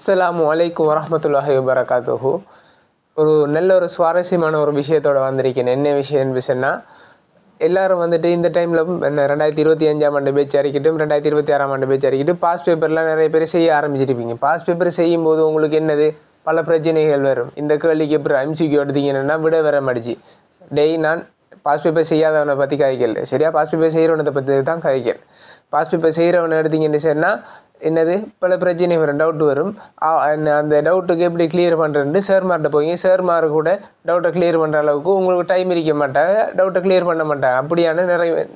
அஸ்ஸலாமு அலைக்கும் வரஹ்மத்துல்லாஹி வபரகாத்துஹு. நல்ல ஒரு சுவாரஸ்யமான ஒரு விஷயத்தோட வந்திருக்கேன். என்ன விஷயம்னு சொன்னால், எல்லாரும் வந்துட்டு இந்த டைமில் 2025ஆம் ஆண்டு பேச்சு அறிக்கட்டும் 2026ஆம் ஆண்டு பேச்சு அறிக்கட்டும் பாஸ் பேப்பர்லாம் நிறைய பேர் செய்ய ஆரம்பிச்சிருப்பீங்க. பாஸ் பேப்பர் செய்யும்போது உங்களுக்கு என்னது பல பிரச்சனைகள் வரும். இந்த கேள்விக்கு எப்படி எம்சிக்யூ எடுத்தீங்கன்னா விட வர மாடிச்சு. நான் பாஸ் பேப்பர் செய்யாதவனை பற்றி கதைக்கல, சரியா? பாஸ் பேப்பர் செய்கிறவனை பற்றி தான் கதைக்கல். பாஸ் பேப்பர் செய்கிறவனை எடுத்தீங்கன்னு சொன்னால் என்னது பல பிரச்சனை வரும், டவுட் வரும். அந்த டவுட்டுக்கு எப்படி கிளியர் பண்ணுறேன்னு சார்மார்கிட்ட போய் சார்மார் கூட டவுட்டை கிளியர் பண்ணுற அளவுக்கு உங்களுக்கு டைம் இருக்க மாட்டாங்க, டவுட்டை கிளியர் பண்ண மாட்டாங்க. அப்படியான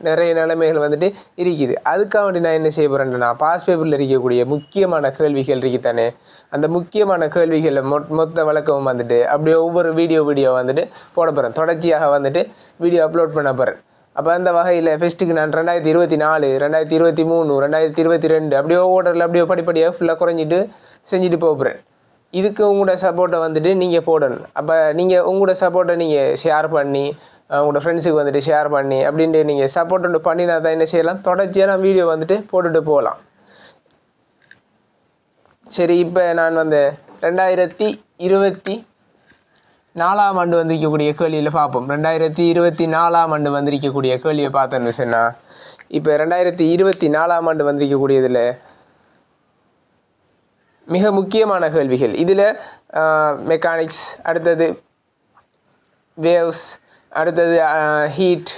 நிறைய நிலைமைகள் வந்துட்டு இருக்குது. அதுக்காக வேண்டி நான் என்ன செய்ய போகிறேன்னா, பாஸ் பேப்பரில் இருக்கக்கூடிய முக்கியமான கேள்விகள் இருக்குத்தானே, அந்த முக்கியமான கேள்விகளில் மொத்த வழக்கமும் வந்துட்டு அப்படியே ஒவ்வொரு வீடியோ வந்துட்டு போட போகிறேன். தொடர்ச்சியாக வந்துட்டு வீடியோ அப்லோட் பண்ண போகிறேன். அப்போ அந்த வகையில் ஃபெஸ்ட்டுக்கு நான் 2024, 2023, 2022 அப்படியே ஓர்டரில் அப்படியே படிப்படியாக ஃபுல்லாக குறைஞ்சிட்டு செஞ்சுட்டு போகிறேன். இதுக்கு உங்களோட சப்போர்ட்டை வந்துட்டு நீங்கள் போடணும். அப்போ நீங்கள் உங்களோட சப்போர்ட்டை நீங்கள் ஷேர் பண்ணி உங்களோட ஃப்ரெண்ட்ஸுக்கு வந்துட்டு ஷேர் பண்ணி அப்படின்ட்டு நீங்கள் சப்போர்ட் ஒன்று பண்ணினா தான் என்ன செய்யலாம், தொடர்ச்சியாக நான் வீடியோ வந்துட்டு போட்டுட்டு போகலாம். சரி, இப்போ நான் 2024ஆம் ஆண்டு வந்திருக்கக்கூடிய கேள்வியில் பார்ப்போம். 2024ஆம் ஆண்டு வந்திருக்கக்கூடிய கேள்வியை பார்த்தோன்னு சொன்னால், இப்போ 2024ஆம் ஆண்டு வந்திருக்கக்கூடியதில் மிக முக்கியமான கேள்விகள். இதில் மெக்கானிக்ஸ், அடுத்தது வேவ்ஸ், அடுத்தது ஹீட்.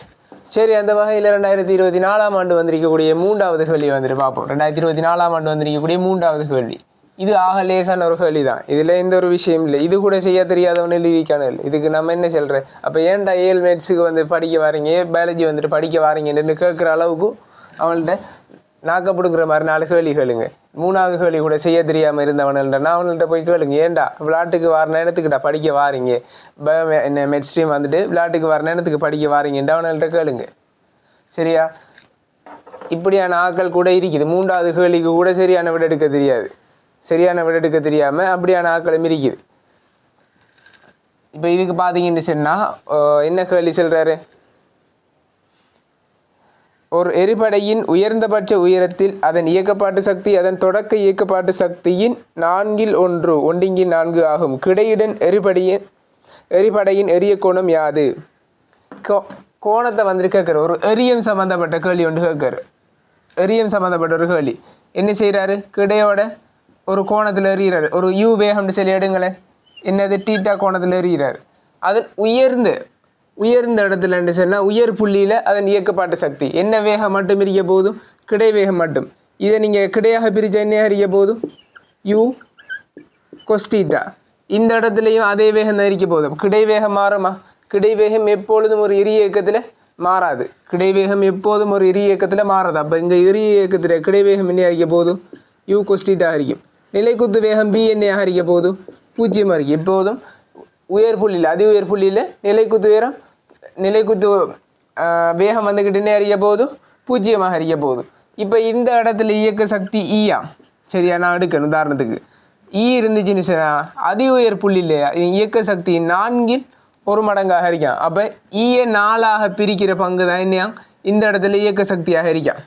சரி, அந்த வகையில் 2024ஆம் ஆண்டு வந்திருக்கக்கூடிய 3வது கேள்வி வந்துட்டு பார்ப்போம். 2024ஆம் ஆண்டு வந்திருக்கக்கூடிய 3வது கேள்வி. இது லேசான ஒரு கேள்வி தான். இதில் எந்த ஒரு விஷயம் இல்லை. இது கூட செய்ய தெரியாதவன் எழுதிக்கான. இதுக்கு நம்ம என்ன சொல்கிறேன், அப்போ ஏன்டா ஏல் மேத்ஸுக்கு படிக்க வாரீங்க, பயாலஜி வந்துட்டு படிக்க வாரீங்கன்னு கேட்குற அளவுக்கு அவன்கிட்ட நாக்கப்படுங்கிற மாதிரி 4 கேள்வி கேளுங்க. 3வது கேள்வி கூட செய்ய தெரியாமல் இருந்தவன்டா அவன்கிட்ட போய் கேளுங்க, ஏன்டா விளையாட்டுக்கு வர நேரத்துக்குடா படிக்க வாரீங்க, என்ன மெட் ஸ்ட்ரீம் வந்துட்டு விளையாட்டுக்கு வர நேரத்துக்கு படிக்க வாரீங்கன்ட்டு அவன்கிட்ட கேளுங்க, சரியா? இப்படியான ஆட்கள் கூட இருக்குது. 3வது கேள்விக்கு கூட சரியான விட எடுக்க தெரியாது, சரியான விட எடுக்க தெரியாமல் அப்படியான ஆட்களும் இருக்குது. இப்போ இதுக்கு பார்த்தீங்கன்னு சொன்னால் என்ன கேள்வி சொல்கிறாரு, ஒரு எரிபடையின் உயர்ந்தபட்ச உயரத்தில் அதன் இயக்கப்பாட்டு சக்தி அதன் தொடக்க இயக்கப்பாட்டு சக்தியின் 4 ஆகும். கிடையுடன் எரிபடையின் எரிய கோணம் யாது? கோணத்தை வந்துட்டு கேட்குற ஒரு எரியம் சம்மந்தப்பட்ட கேள்வி ஒன்று கேட்குற. எரியம் சம்மந்தப்பட்ட ஒரு கேள்வி என்ன செய்கிறாரு, கிடையோட ஒரு கோணத்தில் எறிகிறார். ஒரு யூ வேகம்னு சொல்லி எடுங்களேன், என்னது டீட்டா கோணத்தில் எறிகிறார். அது உயர்ந்த இடத்துலன்னு சொன்னால் உயர் புள்ளியில் அதன் இயக்கப்பாட்டு சக்தி என்ன வேகம் மட்டும் இருக்க போதும், கிடை வேகம் மட்டும். இதை நீங்கள் கிடையாக பிரித்தா என்ன இருக்க போதும், யூ கொஸ்டீட்டா. இந்த இடத்துலையும் அதே வேகம் தான் இருக்க போதும். கிடை வேகம் மாறுமா? கிடை வேகம் எப்பொழுதும் ஒரு எரிய இயக்கத்தில் மாறாது. கிடை வேகம் எப்போதும் ஒரு எரிய இயக்கத்தில் மாறாது. அப்போ இந்த எரிய இயக்கத்தில் கிடை வேகம் என்ன இருக்க போதும், யூ கொஸ்டீட்டா இருக்கும். நிலைக்குத்து வேகம் பி என்ன இருக்க போதும், 0 இருக்கும். எப்போதும் உயர் புள்ளியில் அதி உயர் புள்ளியில் நிலைக்குத்து வேகம் வந்துக்கிட்டு என்ன அறிய போதும், 0 அறிய போதும். இப்போ இந்த இடத்துல இயக்க சக்தி ஈயா, சரியா? நான் எடுக்கணும் உதாரணத்துக்கு இருந்துச்சுன்னு சொன்னால் அதி உயர் புள்ளியில் இயக்க சக்தி 4 மடங்காக இருக்கான். அப்போ 4ஆக பிரிக்கிற பங்கு தான் என்ன இந்த இடத்துல இயக்க சக்தியாக இருக்கான்.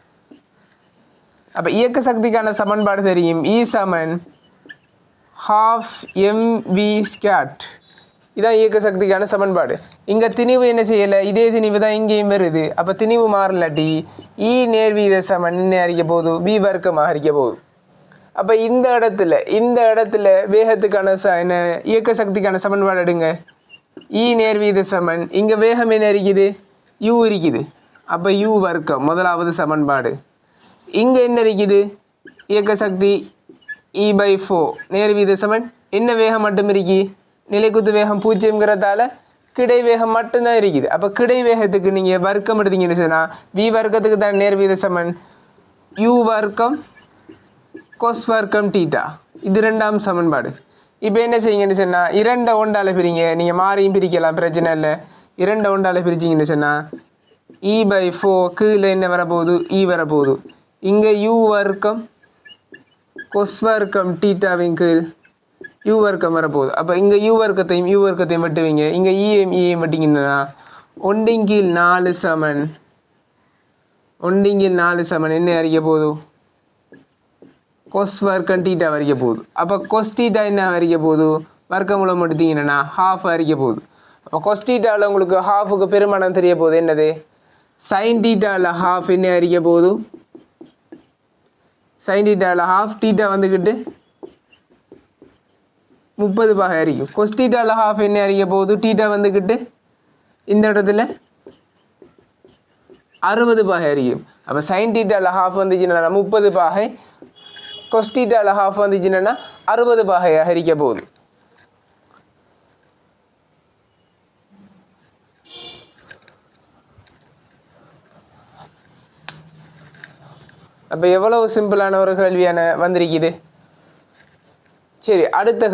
அப்போ இயக்க சக்திக்கான சமன்பாடு தெரியும், E = 12mv². இதான் இயக்க சக்திக்கான சமன்பாடு. இங்கே திணிவு என்ன செய்யலை, இதே திணிவு தான் இங்கேயும் வருது. அப்போ திணிவு மாறலாட்டி E நேர்வீத சமன் என்ன அறிக்க போகுது, V வர்க்கமாக அறிக்க போகுது. அப்போ இந்த இடத்துல வேகத்துக்கான என்ன இயக்க சக்திக்கான சமன்பாடு எடுங்க. E நேர்வீத சமன், இங்கே வேகம் என்ன இருக்குது, U இருக்குது. அப்போ U வர்க்கம் முதலாவது சமன்பாடு. இங்கே என்ன இருக்குது, இயக்க சக்தி E/4 நேர்வீத சமன். என்ன வேகம் மட்டும் இருக்கு, நிலைக்குத்து வேகம் 0ங்கிறதால கிடை வேகம் மட்டும்தான் இருக்குது. அப்போ கிடை வேகத்துக்கு நீங்கள் வர்க்கம் எடுத்தீங்கன்னு சொன்னால் V வர்க்கத்துக்கு தான் நேர்வீத சமன் U வர்க்கம் கொஸ் வர்க்கம் டீட்டா. இது 2ஆம் சமன்பாடு. இப்போ என்ன செய்யுங்கன்னு சொன்னால் 2 ஒன்றால் பிரிங்க. நீங்கள் மாறியும் பிரிக்கலாம், பிரச்சனை இல்லை. 2 ஒன்றால் பிரிச்சிங்கன்னு சொன்னால் E/4 கீழே என்ன வரப்போகுது, E வரப்போகுது. இங்கே U வர்க்கம் கொஸ் வர்க்கம் டீட்டாவின் கீழ் U வர்க்கம் வரப்போகுது. அப்போ இங்கே U வர்க்கத்தையும் வெட்டுவீங்க. இங்கே EM வெட்டிங்கன்னா 1/4 சமன் என்ன அறிய போகுது, கொஸ் வர்க்கம் டீட்டா வரைக்க போகுது. அப்போ கொஸ் டீட்டா என்ன வரைக்க போகுது? வர்க்கமூலம் எடுத்தீங்கன்னா ஹாஃப் வரைக்க போகுது. அப்போ கொஸ் டீட்டாவில் உங்களுக்கு ஹாஃபுக்கு பெருமானம் தெரிய போகுது என்னது? சைன் டீட்டாவில் ஹாஃப் என்ன வரைக்க போகுது? சைன் டீட்டாவில் ஹாஃப் டீட்டா வந்துக்கிட்டு 30 பாகை அறிக்கும். கொஸ் டீட்டாவில் ஹாஃப் என்ன அறிக்க போகுது? டீட்டா வந்துக்கிட்டு இந்த இடத்துல 60 பாகை அறிக்கும். அப்போ சைன் டீட்டாவில் ஹாஃப் வந்துச்சுன்னா 30 பாகை, கொஸ் டீட்டாவில் ஹாஃப் வந்துச்சுன்னா 60 பாகையாக அறிக்க போகுது. அப்போ எவ்வளவு சிம்பிளான ஒரு கேள்வியான வந்திருக்குது. சரி, அடுத்த